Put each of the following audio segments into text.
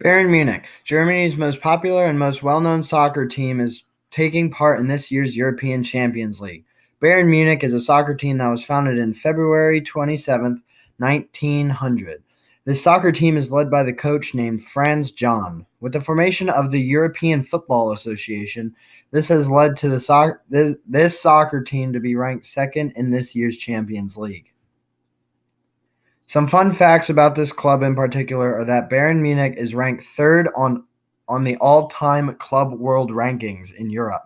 Bayern Munich, Germany's most popular and most well-known soccer team, is taking part in this year's European Champions League. Bayern Munich is a soccer team that was founded in February 27th, 1900. This soccer team is led by the coach named Franz John. With the formation of the European Football Association, this has led to this soccer team to be ranked second in this year's Champions League. Some fun facts about this club in particular are that Bayern Munich is ranked third on the all-time club world rankings in Europe.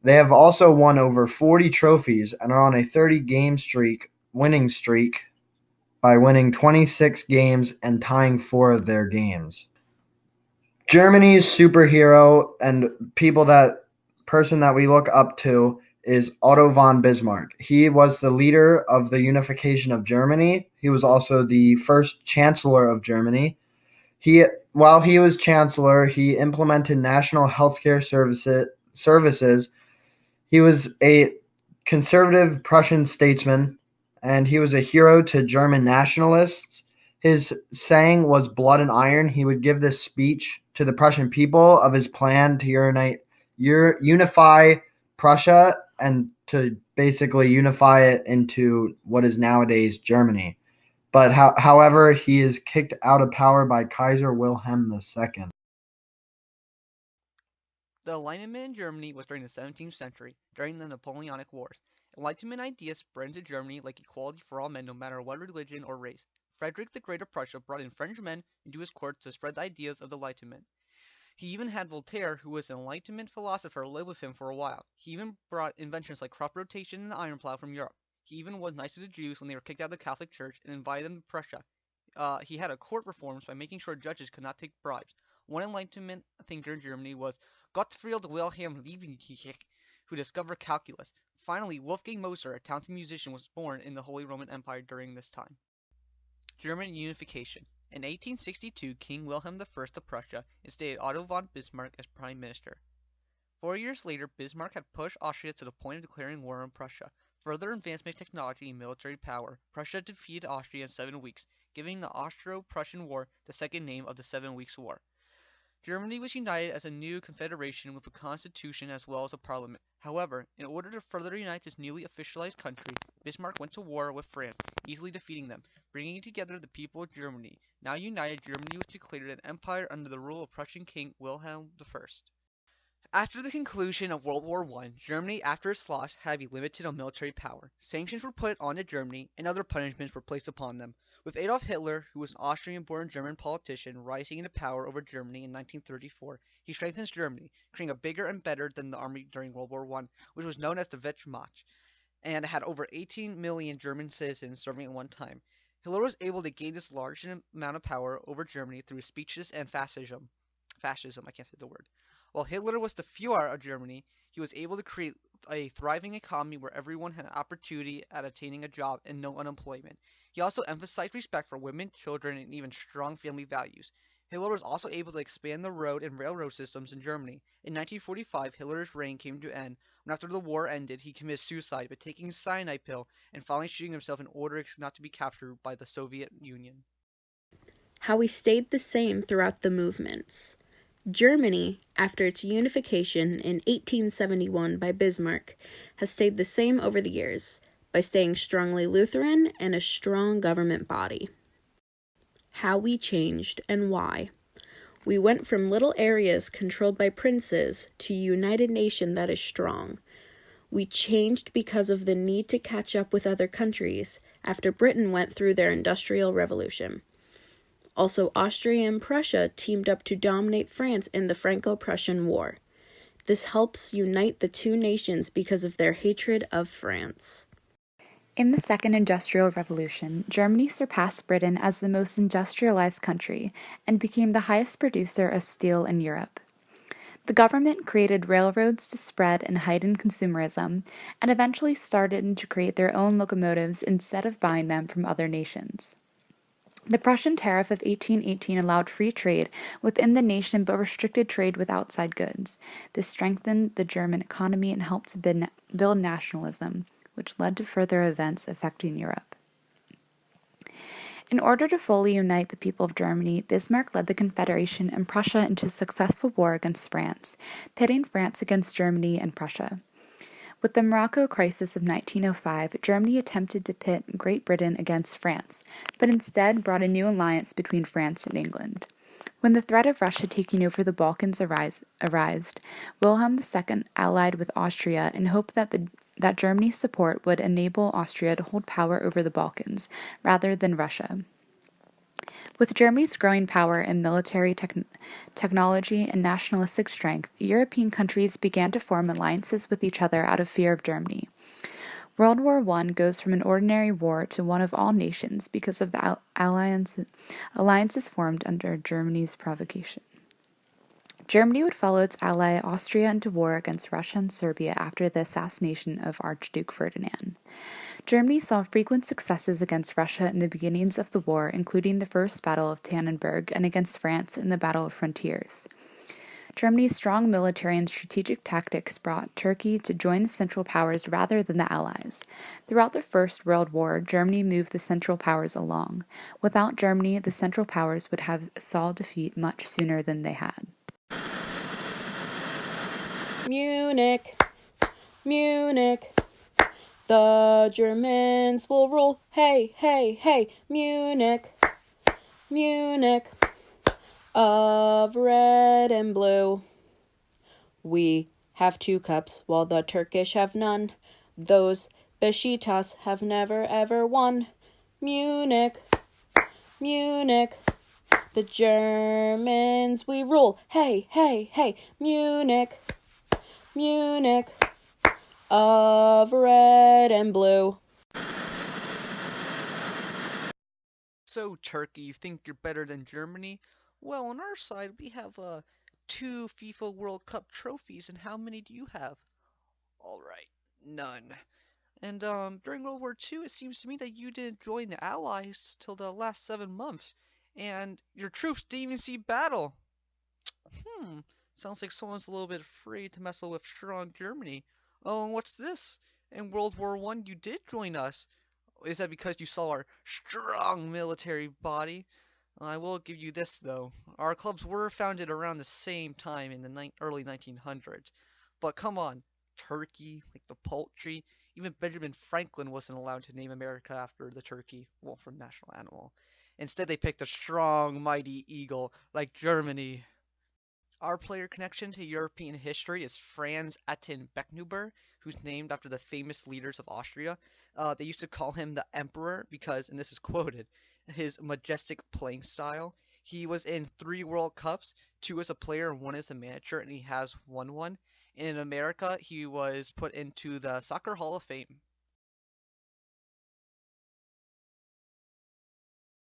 They have also won over 40 trophies and are on a 30-game winning streak by winning 26 games and tying 4 of their games. Germany's superhero and person that we look up to is Otto von Bismarck. He was the leader of the unification of Germany. He was also the first chancellor of Germany. While he was chancellor, he implemented national healthcare services. He was a conservative Prussian statesman, and he was a hero to German nationalists. His saying was blood and iron. He would give this speech to the Prussian people of his plan to unify Prussia and to basically unify it into what is nowadays Germany. But however, he is kicked out of power by Kaiser Wilhelm II. The Enlightenment in Germany was during the 17th century, during the Napoleonic Wars. Enlightenment ideas spread into Germany like equality for all men no matter what religion or race. Frederick the Great of Prussia brought in French men into his court to spread the ideas of the Enlightenment. He even had Voltaire, who was an Enlightenment philosopher, live with him for a while. He even brought inventions like crop rotation and the iron plow from Europe. He even was nice to the Jews when they were kicked out of the Catholic Church and invited them to Prussia. He had a court reforms by making sure judges could not take bribes. One Enlightenment thinker in Germany was Gottfried Wilhelm Leibniz, who discovered calculus. Finally, Wolfgang Mozart, a talented musician, was born in the Holy Roman Empire during this time. German unification. In 1862, King Wilhelm I of Prussia instated Otto von Bismarck as prime minister. 4 years later, Bismarck had pushed Austria to the point of declaring war on Prussia. Further advancement of technology and military power, Prussia defeated Austria in 7 weeks, giving the Austro-Prussian War the second name of the 7 Weeks' War. Germany was united as a new confederation with a constitution as well as a parliament. However, in order to further unite this newly officialized country, Bismarck went to war with France, easily defeating them, bringing together the people of Germany. Now united, Germany was declared an empire under the rule of Prussian King Wilhelm I. After the conclusion of World War I, Germany, after its loss, had to be limited on military power. Sanctions were put onto Germany, and other punishments were placed upon them. With Adolf Hitler, who was an Austrian-born German politician, rising into power over Germany in 1934, he strengthened Germany, creating a bigger and better than the army during World War I, which was known as the Wehrmacht, and had over 18 million German citizens serving at one time. Hitler was able to gain this large amount of power over Germany through speeches and fascism. Fascism, I can't say the word. While Hitler was the Führer of Germany, he was able to create a thriving economy where everyone had an opportunity at attaining a job and no unemployment. He also emphasized respect for women, children, and even strong family values. Hitler was also able to expand the road and railroad systems in Germany. In 1945, Hitler's reign came to an end. When after the war ended, he committed suicide by taking a cyanide pill and finally shooting himself in order not to be captured by the Soviet Union. How we stayed the same throughout the movements. Germany, after its unification in 1871 by Bismarck, has stayed the same over the years by staying strongly Lutheran and a strong government body. How we changed and why. We went from little areas controlled by princes to a united nation that is strong. We changed because of the need to catch up with other countries after Britain went through their Industrial Revolution. Also, Austria and Prussia teamed up to dominate France in the Franco-Prussian War. This helps unite the two nations because of their hatred of France. In the Second Industrial Revolution, Germany surpassed Britain as the most industrialized country and became the highest producer of steel in Europe. The government created railroads to spread and heighten consumerism, and eventually started to create their own locomotives instead of buying them from other nations. The Prussian Tariff of 1818 allowed free trade within the nation but restricted trade with outside goods. This strengthened the German economy and helped build nationalism, which led to further events affecting Europe. In order to fully unite the people of Germany, Bismarck led the Confederation and Prussia into a successful war against France, pitting France against Germany and Prussia. With the Morocco crisis of 1905, Germany attempted to pit Great Britain against France, but instead brought a new alliance between France and England. When the threat of Russia taking over the Balkans arose, Wilhelm II allied with Austria in hope that Germany's support would enable Austria to hold power over the Balkans, rather than Russia. With Germany's growing power in military technology and nationalistic strength, European countries began to form alliances with each other out of fear of Germany. World War I goes from an ordinary war to one of all nations because of the alliances formed under Germany's provocation. Germany would follow its ally Austria into war against Russia and Serbia after the assassination of Archduke Ferdinand. Germany saw frequent successes against Russia in the beginnings of the war, including the First Battle of Tannenberg and against France in the Battle of Frontiers. Germany's strong military and strategic tactics brought Turkey to join the Central Powers rather than the Allies. Throughout the First World War, Germany moved the Central Powers along. Without Germany, the Central Powers would have saw defeat much sooner than they had. Munich, Munich. The Germans will rule. Hey, hey, hey. Munich, Munich. Of red and blue. We have 2 cups, while the Turkish have none. Those Besiktas have never ever won. Munich, Munich. The Germans we rule. Hey, hey, hey. Munich, Munich. Of red and blue. So, Turkey, you think you're better than Germany? Well, on our side, we have 2 FIFA World Cup trophies, and how many do you have? Alright, none. And during World War II, it seems to me that you didn't join the Allies till the last 7 months, and your troops didn't even see battle. Sounds like someone's a little bit afraid to mess with strong Germany. Oh, and what's this? In World War I, you did join us. Is that because you saw our strong military body? I will give you this, though. Our clubs were founded around the same time in the early 1900s. But come on, turkey, like the poultry. Even Benjamin Franklin wasn't allowed to name America after the turkey, well, from national animal. Instead, they picked a strong, mighty eagle, like Germany. Our player connection to European history is Franz Atten Beckenhuber, who's named after the famous leaders of Austria. They used to call him the Emperor because, and this is quoted, his majestic playing style. He was in 3 World Cups, 2 as a player and 1 as a manager, and he has won one. And in America, he was put into the Soccer Hall of Fame.